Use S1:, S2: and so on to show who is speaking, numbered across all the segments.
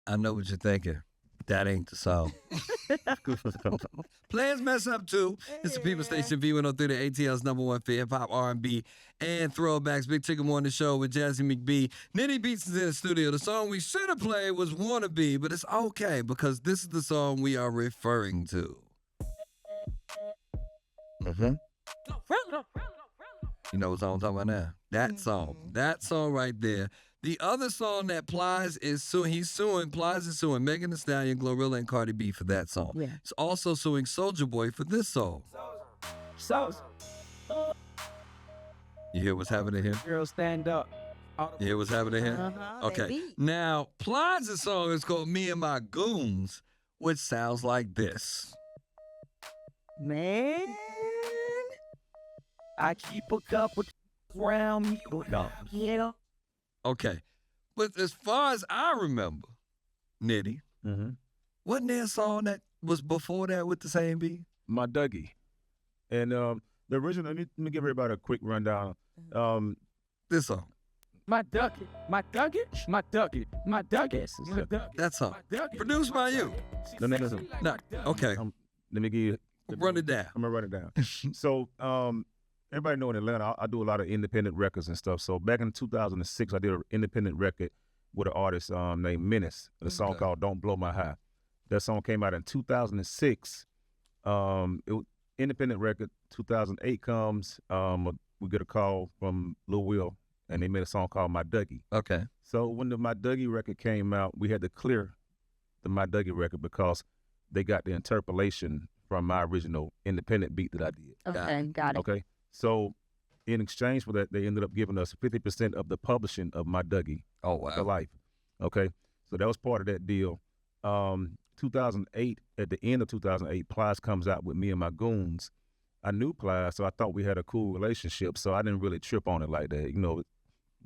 S1: I know what you're thinking. That ain't the song. Plans mess up too. It's the People Station V103, the ATL's #1 for hip hop, R&B, and throwbacks. Big Chicken Morning Show with Jazzy McBee. Nitti Beats is in the studio. The song we should have played was "Wanna Be," but it's okay because this is the song we are referring to. Mm-hmm. You know what song I'm talking about now? That song right there. The other song that Plies is Plies is suing Megan Thee Stallion, Glorilla, and Cardi B for that song.
S2: Yeah.
S1: He's also suing Soulja Boy for this song. You hear what's happening here?
S3: Girl, stand up.
S1: You hear what's happening here?
S2: Uh-huh, that
S1: Okay.
S2: beat.
S1: Now, Plies' song is called Me and My Goons, which sounds like this.
S2: Man.
S3: I keep a couple around me.
S2: Yeah.
S1: Okay. But as far as I remember, Nitti, wasn't there a song that was before that with the same beat?
S4: My Dougie. And the original, let me give everybody a quick rundown.
S1: This song.
S3: My Dougie, my Dougie, my Dougie, my Dougie.
S1: That song. Produced by you.
S4: The name is
S1: No. Okay.
S4: let me give you.
S1: Run it down.
S4: I'm gonna run it down. So everybody know in Atlanta, I do a lot of independent records and stuff. So back in 2006, I did an independent record with an artist named Menace. A song called "Don't Blow My High." That song came out in 2006. It was independent record. 2008 comes. We get a call from Lil Will, and they made a song called "My Dougie."
S1: Okay.
S4: So when the My Dougie record came out, we had to clear the My Dougie record because they got the interpolation from my original independent beat that I did.
S2: Okay, got it.
S4: Okay. So in exchange for that, they ended up giving us 50% of the publishing of My Dougie
S1: Oh,
S4: for
S1: wow.
S4: life. Okay. So that was part of that deal. 2008, at the end of 2008, Plies comes out with Me and My Goons. I knew Plies, so I thought we had a cool relationship. So I didn't really trip on it like that. You know,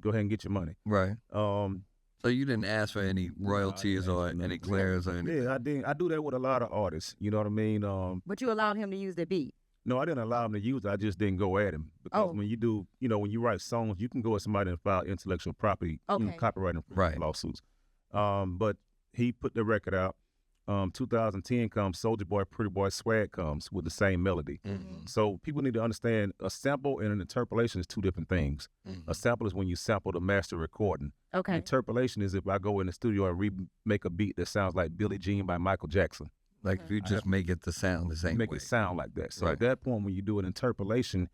S4: go ahead and get your money.
S1: Right.
S4: Um,
S1: So you didn't ask for any royalties or any clearance or anything?
S4: yeah, I didn't. I do that with a lot of artists. You know what I mean?
S2: But you allowed him to use the beat.
S4: No, I didn't allow him to use it. I just didn't go at him. Because when you do, you know, when you write songs, you can go at somebody and file intellectual property, copyright infringement lawsuits. But he put the record out. 2010 comes, Soulja Boy, Pretty Boy, Swag comes with the same melody. So people need to understand a sample and an interpolation is two different things. A sample is when you sample the master recording.
S2: Okay.
S4: Interpolation is if I go in the studio and remake a beat that sounds like Billie Jean by Michael Jackson.
S1: Like if you just make it the sound the same
S4: Make
S1: way.
S4: it sound like that. So
S1: Right.
S4: at that point, when you do an interpolation,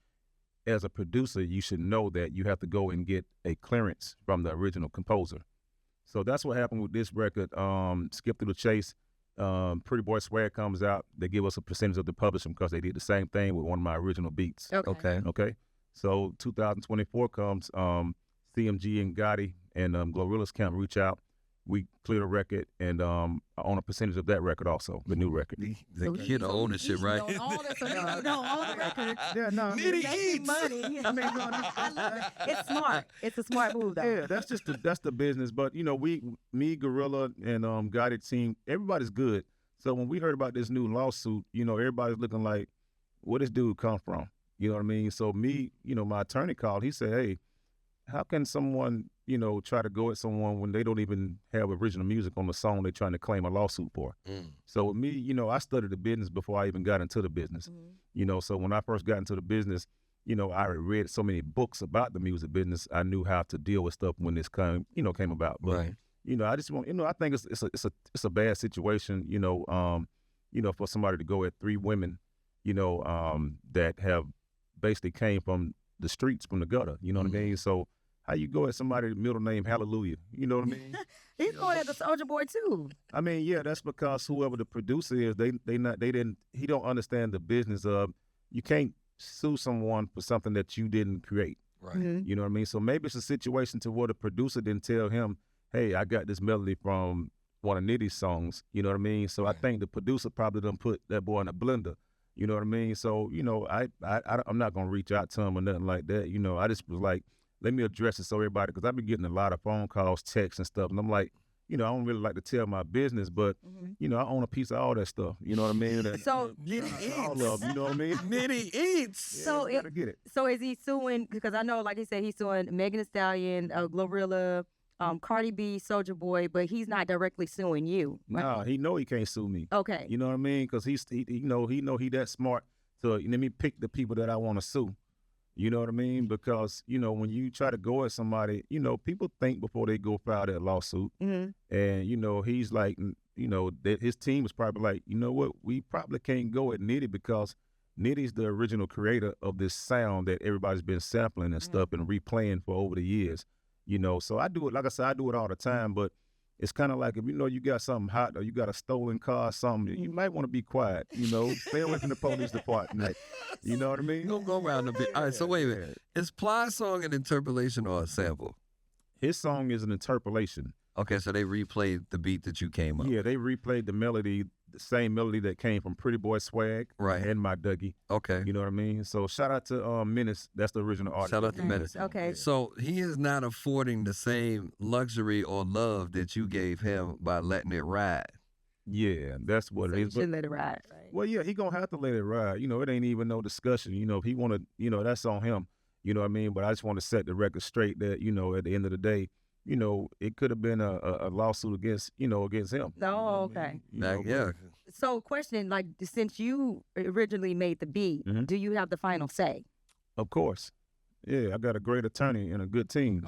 S4: as a producer, you should know that you have to go and get a clearance from the original composer. So that's what happened with this record. Skip Through the Chase. Pretty Boy Swag comes out. They give us a percentage of the publishing because they did the same thing with one of my original beats.
S1: Okay.
S4: Okay. So 2024 comes. CMG and Gotti and Glorilla's Camp reach out. We clear the record, and I own a percentage of that record also, the new record.
S1: The kid ownership, right?
S2: All the records.
S4: Yeah, no,
S1: Nitty
S2: Making
S1: eats.
S2: money.
S4: I mean, no,
S2: I love it. It's smart. It's a smart move, though.
S4: yeah, that's just that's the business. But you know, me, Gorilla, and Gotti team, everybody's good. So when we heard about this new lawsuit, you know, everybody's looking like, where this dude come from? You know what I mean? So me, you know, my attorney called. He said, hey, how can someone, you know, try to go at someone when they don't even have original music on the song they're trying to claim a lawsuit for? So with me, you know, I studied the business before I even got into the business. You know, so when I first got into the business, you know, I read so many books about the music business. I knew how to deal with stuff when this came about. But,
S1: Right.
S4: you know, I just want, you know, I think it's a bad situation, you know, for somebody to go at three women, you know, that have basically came from the streets, from the gutter. You know what I mean? So how you go at somebody's middle name Hallelujah? You know what I mean?
S2: He's going at the Soulja Boy, too.
S4: I mean, yeah, that's because whoever the producer is, he don't understand the business of, you can't sue someone for something that you didn't create.
S1: Right.
S4: You know what I mean? So maybe it's a situation to where the producer didn't tell him, hey, I got this melody from one of Nitty's songs. You know what I mean? So I think the producer probably done put that boy in a blender. You know what I mean? So, you know, I'm not going to reach out to him or nothing like that. You know, I just was like, let me address it so everybody, because I've been getting a lot of phone calls, texts and stuff. And I'm like, you know, I don't really like to tell my business, but, you know, I own a piece of all that stuff. You know what I mean?
S2: So,
S4: all of them, you know what I mean?
S1: Nitty eats.
S2: So
S4: gotta get it.
S2: So is he suing, because I know, like he said, he's suing Megan Thee Stallion, Glorilla, Cardi B, Soldier Boy, but he's not directly suing you. Right?
S4: Nah, he know he can't sue me.
S2: Okay.
S4: You know what I mean? Because he know he that smart to let me pick the people that I want to sue. You know what I mean? Because when you try to go at somebody, people think before they go file that lawsuit.
S2: Mm-hmm.
S4: And he's like, that his team was probably like, you know what? We probably can't go at Nitti because Nitty's the original creator of this sound that everybody's been sampling and stuff and replaying for over the years. So I do it, like I said, I do it all the time, but it's kind of like if you got something hot or you got a stolen car or something, you might want to be quiet, stay away from the police department. You know what I mean?
S1: Go around a bit. All right, so wait a minute. Is Plies' song an interpolation or a sample?
S4: His song is an interpolation.
S1: Okay, so they replayed the beat that you came up.
S4: Yeah, they replayed the melody, the same melody that came from Pretty Boy Swag
S1: Right.
S4: and My Dougie.
S1: Okay.
S4: You know what I mean? So shout out to Menace. That's the original artist.
S1: Shout out to Menace.
S2: Okay.
S1: So he is not affording the same luxury or love that you gave him by letting it ride.
S4: Yeah, that's what
S2: So
S4: it
S2: you
S4: is. But,
S2: should let it ride. Right?
S4: well, yeah, he gonna have to let it ride. It ain't even no discussion. If he wanna, that's on him. You know what I mean? But I just want to set the record straight that, at the end of the day, it could have been a lawsuit against him.
S2: Oh, okay.
S1: Yeah.
S2: So, question, like, since you originally made the beat,
S4: Mhm.
S2: do you have the final say?
S4: Of course. Yeah, I got a great attorney and a good team.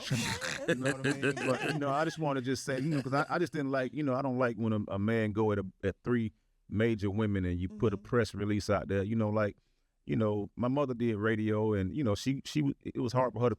S4: You know what I mean? But, I just want to just say, because I just didn't like, I don't like when a man go at three major women and you put a press release out there, my mother did radio and, it was hard for her to